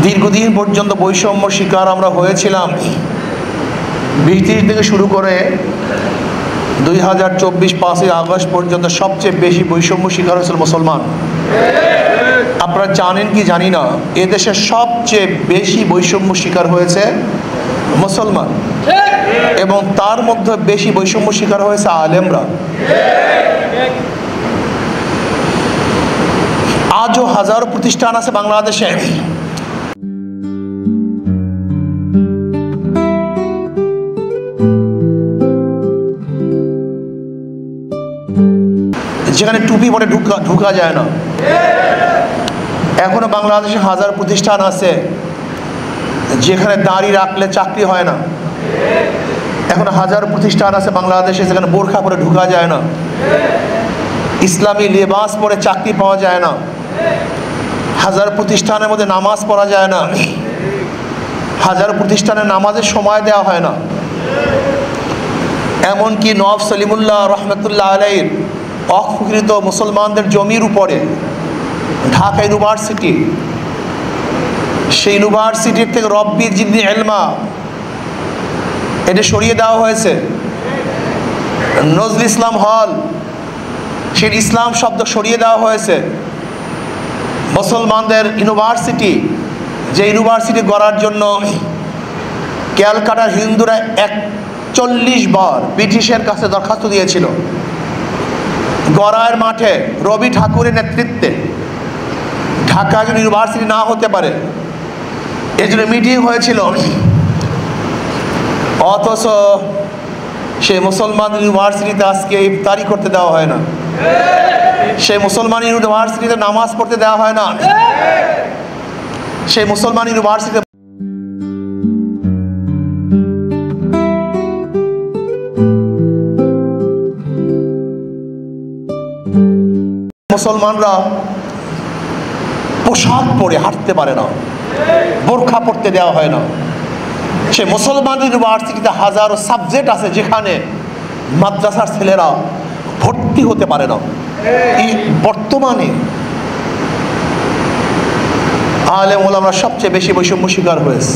দীর্ঘদিন পর্যন্ত বৈষম্য শিকার আমরা হয়েছিলাম। 20 থেকে শুরু করে 2024 5ই আগস্ট পর্যন্ত সবচেয়ে বেশি বৈষম্য শিকার হয়েছিল মুসলমান। আপনারা জানেন কি জানি না, এদেশে সবচেয়ে বেশি বৈষম্য শিকার হয়েছে মুসলমান, এবং তার মধ্যে বেশি বৈষম্য শিকার হয়েছে আলেমরা। আজও হাজারো প্রতিষ্ঠান আছে বাংলাদেশে যেখানে টুপি পরে ঢুকা যায় না। এখনো বাংলাদেশে হাজার প্রতিষ্ঠান আছে যেখানে দাড়ি রাখলে চাকরি হয় না। এখন হাজার প্রতিষ্ঠান আছে বাংলাদেশে যেখানে বোরখা পরে ঢুকা যায় না, ইসলামী লেবাস পরে চাকরি পাওয়া যায় না, হাজার প্রতিষ্ঠানের মধ্যে নামাজ পড়া যায় না, হাজার প্রতিষ্ঠানে নামাজের সময় দেওয়া হয় না। এমনকি নওয়াব সলিমুল্লাহ রহমতুল্লাহ আলাইহির অস্বীকৃত মুসলমানদের জমির উপরে ঢাকা ইউনিভার্সিটি, সেই ইউনিভার্সিটির থেকে রব্বি জিদনি এলমা এটা সরিয়ে দেওয়া হয়েছে। নজরুল ইসলাম হল, সেই ইসলাম শব্দ সরিয়ে দেওয়া হয়েছে। মুসলমানদের ইউনিভার্সিটি, যে ইউনিভার্সিটি গড়ার জন্য ক্যালকাটার হিন্দুরা 41 বার ব্রিটিশের কাছে দরখাস্ত দিয়েছিল, গড়ার মাঠে রবি ঠাকুরের নেতৃত্বে ঢাকা ইউনিভার্সিটি না হতে পারে, এজন্য মিটিং হয়েছিল। অথচ সেই মুসলমান ইউনিভার্সিটিতে আজকে ইফতারি করতে দেওয়া হয় না, সেই মুসলমান ইউনিভার্সিটিতে নামাজ পড়তে দেওয়া হয় না, সেই মুসলমান ইউনিভার্সিটিতে মুসলমানরা পোশাক পরে হাঁটতে পারে না, বোরখা পড়তে দেওয়া হয় না। সে মুসলমান ইউনিভার্সিটিতে হাজারো সাবজেক্ট আছে যেখানে মাদ্রাসার ছেলেরা ভর্তি হতে পারে না। এই বর্তমানে আলেম ওলামারা সবচেয়ে বেশি বৈষম্য শিকার হয়েছে।